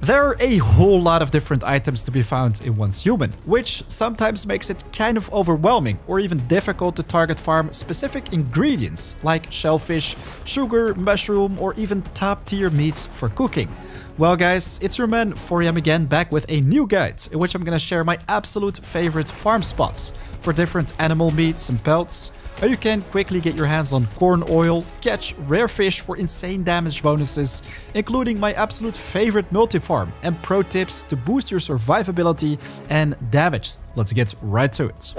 There are a whole lot of different items to be found in one's human, which sometimes makes it kind of overwhelming or even difficult to target farm specific ingredients like shellfish, sugar, mushroom, or even top tier meats for cooking. Well guys, it's your man 4am again, back with a new guide in which I'm gonna share my absolute favorite farm spots for different animal meats and pelts. How you can quickly get your hands on corn oil, catch rare fish for insane damage bonuses, including my absolute favorite multifarm, and pro tips to boost your survivability and damage. Let's get right to it.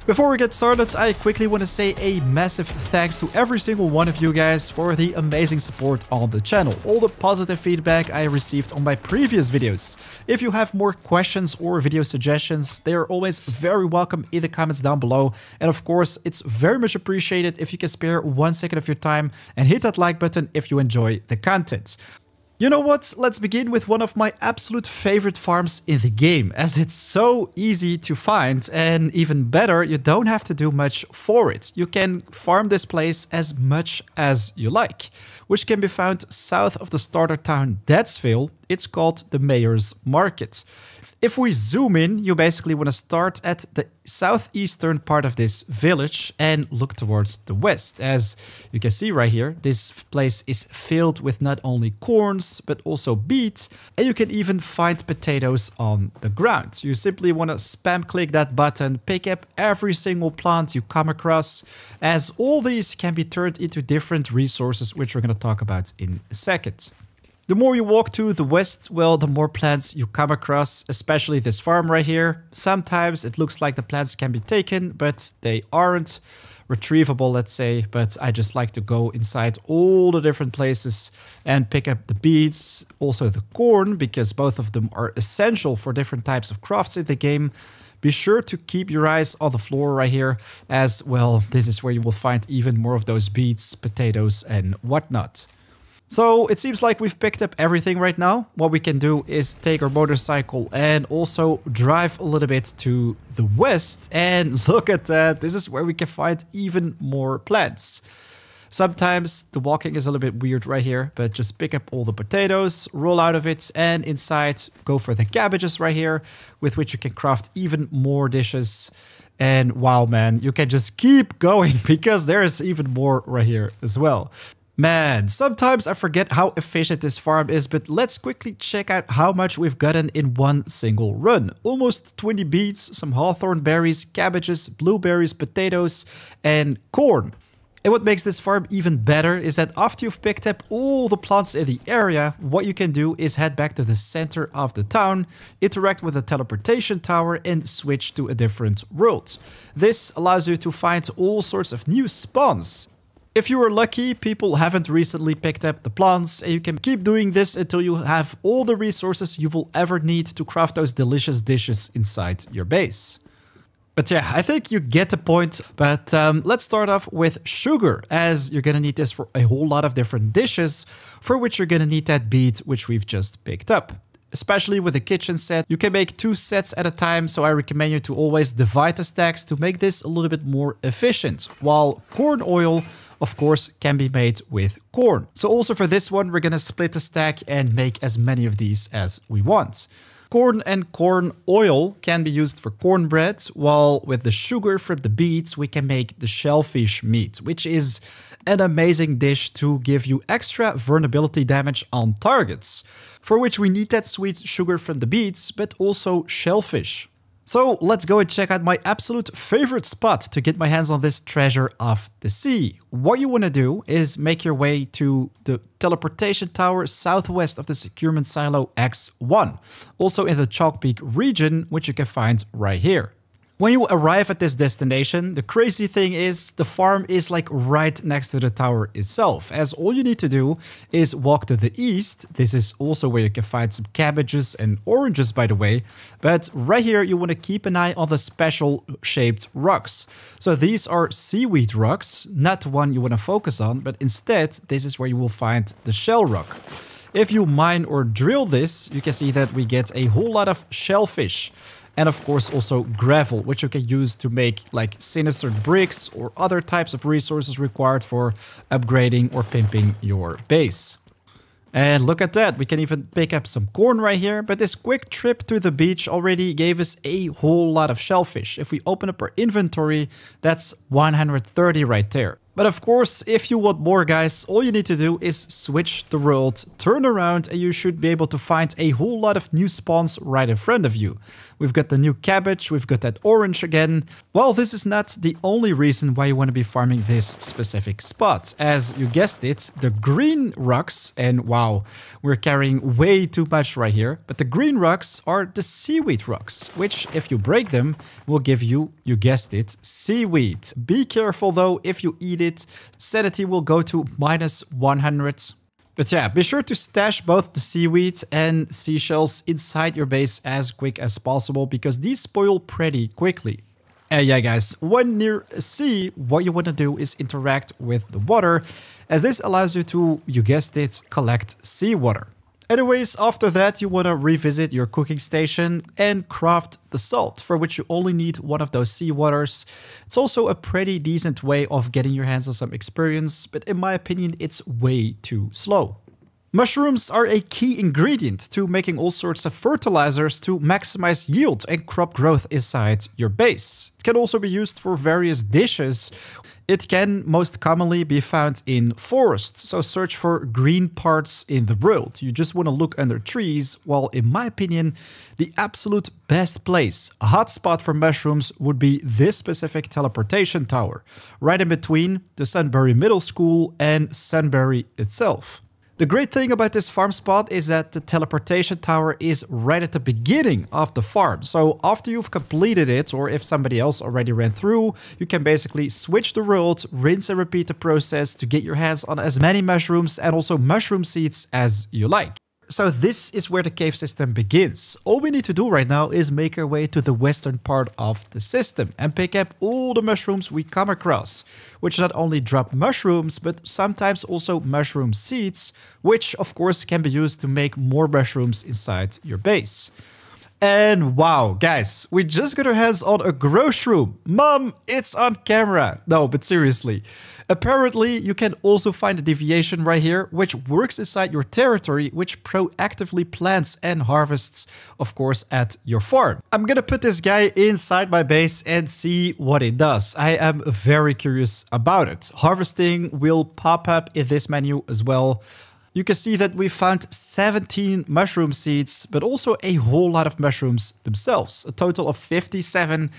Before we get started, I quickly want to say a massive thanks to every single one of you guys for the amazing support on the channel. All the positive feedback I received on my previous videos. If you have more questions or video suggestions, they are always very welcome in the comments down below. And of course, it's very much appreciated if you can spare 1 second of your time and hit that like button if you enjoy the content. You know what? Let's begin with one of my absolute favorite farms in the game, as it's so easy to find, and even better, you don't have to do much for it. You can farm this place as much as you like, which can be found south of the starter town Deadsville. It's called the Mayor's Market. If we zoom in, you basically want to start at the southeastern part of this village and look towards the west. As you can see right here, this place is filled with not only corns, but also beet, and you can even find potatoes on the ground. You simply want to spam click that button, pick up every single plant you come across, as all these can be turned into different resources, which we're going to talk about in a second. The more you walk to the west, well, the more plants you come across, especially this farm right here. Sometimes it looks like the plants can be taken, but they aren't retrievable, let's say. But I just like to go inside all the different places and pick up the beets, also the corn, because both of them are essential for different types of crafts in the game. Be sure to keep your eyes on the floor right here, as well, this is where you will find even more of those beets, potatoes, and whatnot. So it seems like we've picked up everything right now. What we can do is take our motorcycle and also drive a little bit to the west. And look at that. This is where we can find even more plants. Sometimes the walking is a little bit weird right here, but just pick up all the potatoes, roll out of it, and inside go for the cabbages right here, with which you can craft even more dishes. And wow, man, you can just keep going because there's even more right here as well. Man, sometimes I forget how efficient this farm is, but let's quickly check out how much we've gotten in one single run. Almost 20 beets, some hawthorn berries, cabbages, blueberries, potatoes, and corn. And what makes this farm even better is that after you've picked up all the plants in the area, what you can do is head back to the center of the town, interact with the teleportation tower, and switch to a different world. This allows you to find all sorts of new spawns. If you are lucky, people haven't recently picked up the plants, and you can keep doing this until you have all the resources you will ever need to craft those delicious dishes inside your base. But yeah, I think you get the point. But let's start off with sugar, as you're gonna need this for a whole lot of different dishes, for which you're gonna need that beet, which we've just picked up. Especially with a kitchen set, you can make 2 sets at a time, so I recommend you to always divide the stacks to make this a little bit more efficient, while corn oil, of course, can be made with corn. So also for this one, we're gonna split the stack and make as many of these as we want. Corn and corn oil can be used for cornbread, while with the sugar from the beets, we can make the shellfish meat, which is an amazing dish to give you extra vulnerability damage on targets, for which we need that sweet sugar from the beets, but also shellfish. So let's go and check out my absolute favorite spot to get my hands on this treasure of the sea. What you want to do is make your way to the teleportation tower southwest of the securement silo X1, also in the Chalk Peak region, which you can find right here. When you arrive at this destination, the crazy thing is the farm is like right next to the tower itself, as all you need to do is walk to the east. This is also where you can find some cabbages and oranges, by the way. But right here, you want to keep an eye on the special shaped rocks. So these are seaweed rocks, not the one you want to focus on, but instead, this is where you will find the shell rock. If you mine or drill this, you can see that we get a whole lot of shellfish. And of course also gravel, which you can use to make like sinister bricks or other types of resources required for upgrading or pimping your base. And look at that, we can even pick up some corn right here, but this quick trip to the beach already gave us a whole lot of shellfish. If we open up our inventory, that's 130 right there. But of course, if you want more, guys, all you need to do is switch the world, turn around, and you should be able to find a whole lot of new spawns right in front of you. We've got the new cabbage, we've got that orange again. Well, this is not the only reason why you want to be farming this specific spot. As you guessed it, the green rocks, and wow, we're carrying way too much right here, but the green rocks are the seaweed rocks, which if you break them, will give you guessed it, seaweed. Be careful though, if you eat it, sanity will go to -100. But yeah, be sure to stash both the seaweed and seashells inside your base as quick as possible, because these spoil pretty quickly. And yeah, guys, when near a sea, what you want to do is interact with the water, as this allows you to, you guessed it, collect seawater. Anyways, after that, you want to revisit your cooking station and craft the salt, for which you only need one of those seawaters. It's also a pretty decent way of getting your hands on some experience, but in my opinion, it's way too slow. Mushrooms are a key ingredient to making all sorts of fertilizers to maximize yield and crop growth inside your base. It can also be used for various dishes. It can most commonly be found in forests, so search for green parts in the world. You just want to look under trees, while in my opinion, the absolute best place, a hotspot for mushrooms, would be this specific teleportation tower, right in between the Sunbury Middle School and Sunbury itself. The great thing about this farm spot is that the teleportation tower is right at the beginning of the farm. So after you've completed it, or if somebody else already ran through, you can basically switch the world, rinse and repeat the process to get your hands on as many mushrooms and also mushroom seeds as you like. So this is where the cave system begins. All we need to do right now is make our way to the western part of the system and pick up all the mushrooms we come across, which not only drop mushrooms, but sometimes also mushroom seeds, which of course can be used to make more mushrooms inside your base. And wow, guys, we just got our hands on a grow shroom. Mom, it's on camera. No, but seriously. Apparently, you can also find a deviation right here, which works inside your territory, which proactively plants and harvests, of course, at your farm. I'm gonna put this guy inside my base and see what it does. I am very curious about it. Harvesting will pop up in this menu as well. You can see that we found 17 mushroom seeds, but also a whole lot of mushrooms themselves, a total of 57.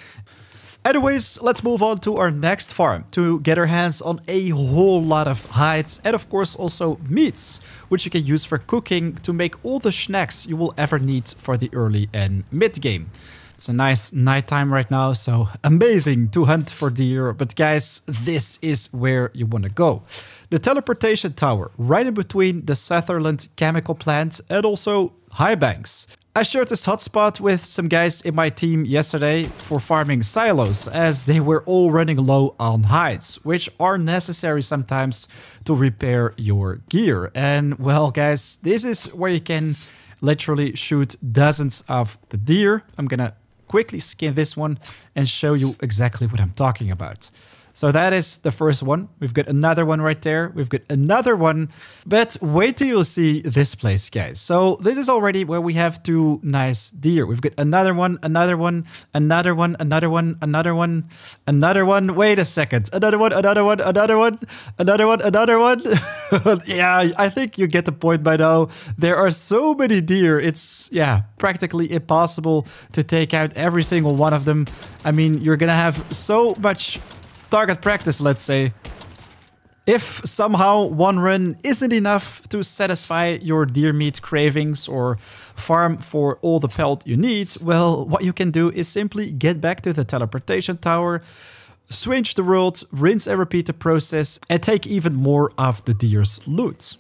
Anyways, let's move on to our next farm to get our hands on a whole lot of hides and of course also meats, which you can use for cooking to make all the snacks you will ever need for the early and mid game. It's a nice nighttime right now, so amazing to hunt for deer. But guys, this is where you want to go. The teleportation tower, right in between the Sutherland chemical plant and also high banks. I shared this hotspot with some guys in my team yesterday for farming silos, as they were all running low on hides, which are necessary sometimes to repair your gear. And well, guys, this is where you can literally shoot dozens of the deer. I'm gonna quickly skin this one and show you exactly what I'm talking about. So that is the first one. We've got another one right there. We've got another one. But wait till you see this place, guys. So this is already where we have two nice deer. We've got another one, another one, another one, another one, another one, another one. Wait a second. Another one, another one, another one, another one, another one. Yeah, I think you get the point by now. There are so many deer. It's, yeah, practically impossible to take out every single one of them. I mean, you're gonna have so much target practice, let's say. If somehow one run isn't enough to satisfy your deer meat cravings or farm for all the pelt you need, well, what you can do is simply get back to the teleportation tower, switch the world, rinse and repeat the process, and take even more of the deer's loot.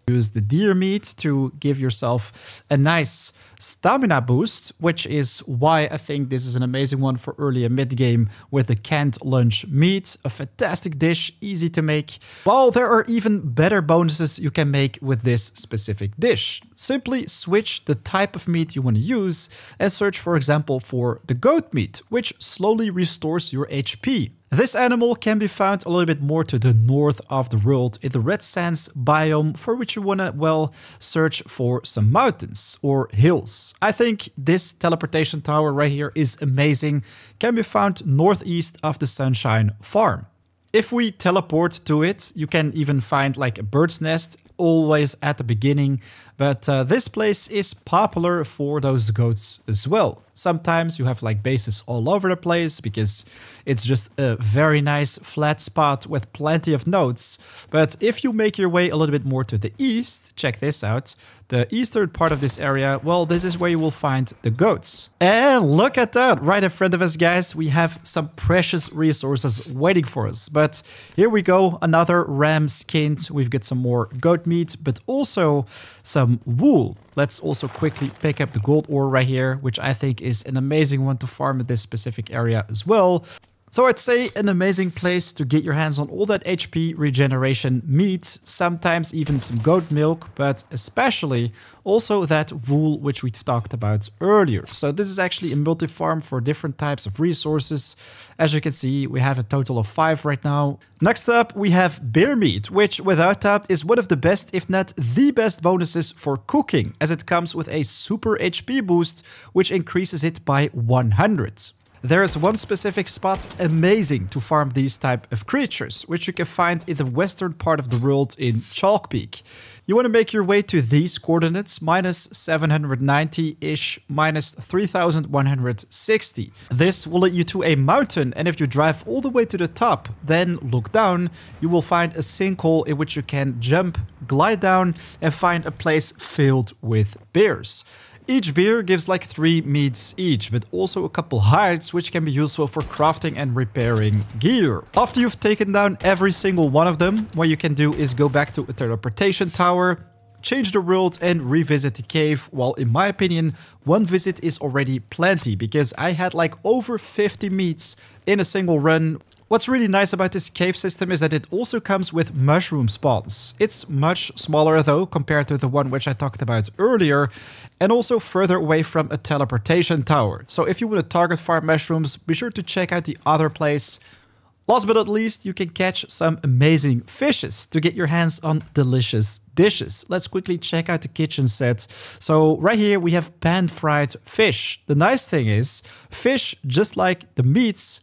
Use the deer meat to give yourself a nice stamina boost, which is why I think this is an amazing one for early and mid game with the canned lunch meat. A fantastic dish, easy to make. While there are even better bonuses you can make with this specific dish. Simply switch the type of meat you want to use and search, for example, for the goat meat, which slowly restores your HP. This animal can be found a little bit more to the north of the world in the red sands biome, for which you want to, well, search for some mountains or hills. I think this teleportation tower right here is amazing. Can be found northeast of the Sunshine Farm. If we teleport to it, you can even find like a bird's nest always at the beginning, but this place is popular for those goats as well. Sometimes you have like bases all over the place because it's just a very nice flat spot with plenty of nodes. But if you make your way a little bit more to the east, check this out, the eastern part of this area, well, this is where you will find the goats. And look at that, right in front of us, guys, we have some precious resources waiting for us. But here we go, another ram skinned. We've got some more goat meat, but also some wool. Let's also quickly pick up the gold ore right here, which I think is an amazing one to farm in this specific area as well. So I'd say an amazing place to get your hands on all that HP regeneration meat, sometimes even some goat milk, but especially also that wool which we've talked about earlier. So this is actually a multi-farm for different types of resources. As you can see, we have a total of 5 right now. Next up, we have bear meat, which without doubt is one of the best, if not the best bonuses for cooking, as it comes with a super HP boost, which increases it by 100. There is one specific spot amazing to farm these type of creatures, which you can find in the western part of the world in Chalk Peak. You want to make your way to these coordinates, minus 790-ish, minus 3160. This will lead you to a mountain, and if you drive all the way to the top, then look down, you will find a sinkhole in which you can jump, glide down, and find a place filled with bears. Each beer gives like 3 meats each, but also a couple hides, which can be useful for crafting and repairing gear. After you've taken down every single one of them, what you can do is go back to a teleportation tower, change the world and revisit the cave. While in my opinion, one visit is already plenty, because I had like over 50 meats in a single run. What's really nice about this cave system is that it also comes with mushroom spawns. It's much smaller though compared to the one which I talked about earlier, and also further away from a teleportation tower. So if you want to target farm mushrooms, be sure to check out the other place. Last but not least, you can catch some amazing fishes to get your hands on delicious dishes. Let's quickly check out the kitchen set. So right here we have pan-fried fish. The nice thing is, fish, just like the meats,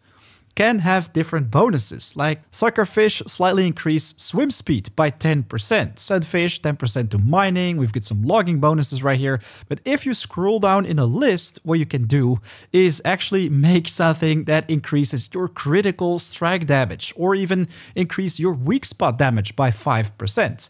can have different bonuses, like suckerfish slightly increase swim speed by 10%, sunfish 10% to mining, we've got some logging bonuses right here. But if you scroll down in a list, what you can do is actually make something that increases your critical strike damage, or even increase your weak spot damage by 5%.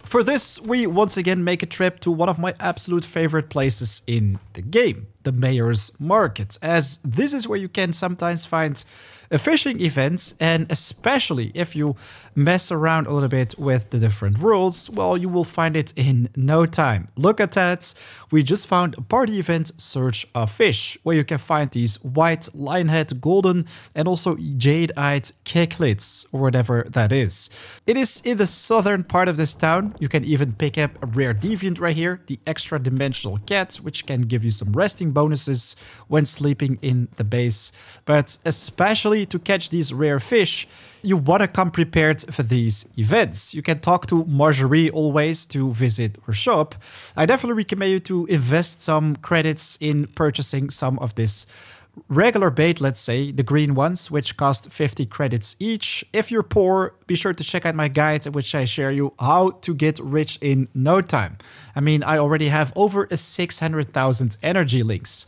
For this, we once again make a trip to one of my absolute favorite places in the game, the Mayor's Market, as this is where you can sometimes find a fishing event, and especially if you mess around a little bit with the different worlds, well, you will find it in no time. Look at that. We just found a party event, Search of Fish, where you can find these white, lionhead, golden, and also jade-eyed kicklets, or whatever that is. It is in the southern part of this town. You can even pick up a rare deviant right here, the extra dimensional cat, which can give you some resting bonuses when sleeping in the base. But especially to catch these rare fish, you want to come prepared for these events. You can talk to Marjorie always to visit her shop. I definitely recommend you to invest some credits in purchasing some of this regular bait, let's say, the green ones, which cost 50 credits each. If you're poor, be sure to check out my guide in which I share you how to get rich in no time. I mean, I already have over 600,000 energy links.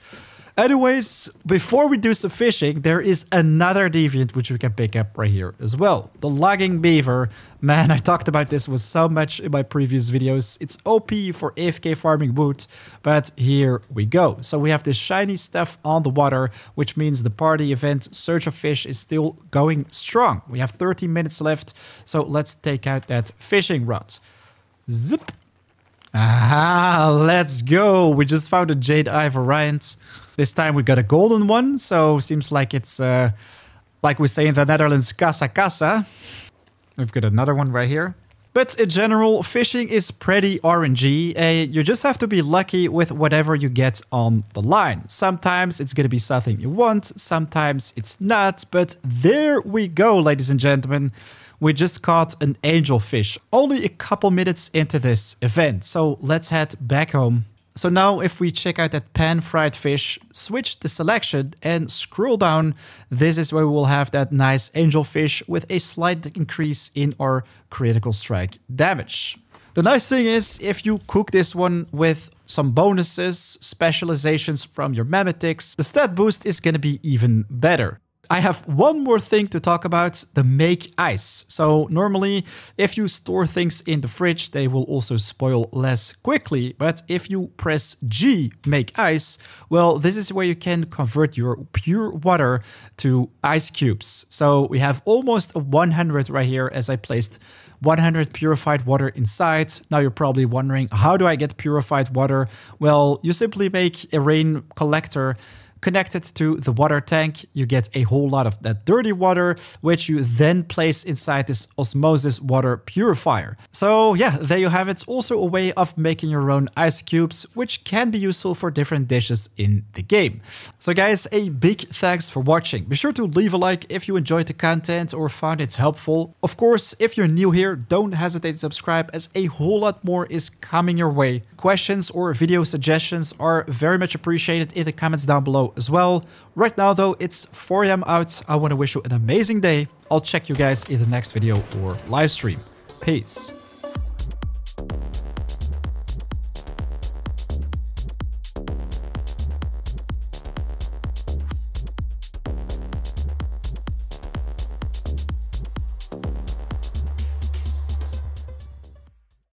Anyways, before we do some fishing, there is another deviant which we can pick up right here as well. The logging beaver. Man, I talked about this with so much in my previous videos. It's OP for AFK farming wood, but here we go. So we have this shiny stuff on the water, which means the party event Search of Fish is still going strong. We have 13 minutes left, so let's take out that fishing rod. Zip. Ah, let's go. We just found a jade eye variant. This time we got a golden one, so seems like it's, like we say in the Netherlands, casa casa. We've got another one right here. But in general, fishing is pretty RNG. You just have to be lucky with whatever you get on the line. Sometimes it's going to be something you want, sometimes it's not. But there we go, ladies and gentlemen. We just caught an angelfish only a couple minutes into this event. So let's head back home. So now if we check out that pan-fried fish, switch the selection and scroll down, this is where we will have that nice angelfish with a slight increase in our critical strike damage. The nice thing is, if you cook this one with some bonuses, specializations from your memetics, the stat boost is going to be even better. I have one more thing to talk about, the make ice. So normally, if you store things in the fridge, they will also spoil less quickly. But if you press G, make ice, well, this is where you can convert your pure water to ice cubes. So we have almost a 100 right here as I placed 100 purified water inside. Now you're probably wondering, how do I get purified water? Well, you simply make a rain collector connected to the water tank. You get a whole lot of that dirty water, which you then place inside this osmosis water purifier. So yeah, there you have it. Also a way of making your own ice cubes, which can be useful for different dishes in the game. So guys, a big thanks for watching. Be sure to leave a like if you enjoyed the content or found it helpful. Of course, if you're new here, don't hesitate to subscribe, as a whole lot more is coming your way. Questions or video suggestions are very much appreciated in the comments down below as well. Right now though, it's 4 AM out. I want to wish you an amazing day. I'll check you guys in the next video or live stream. Peace.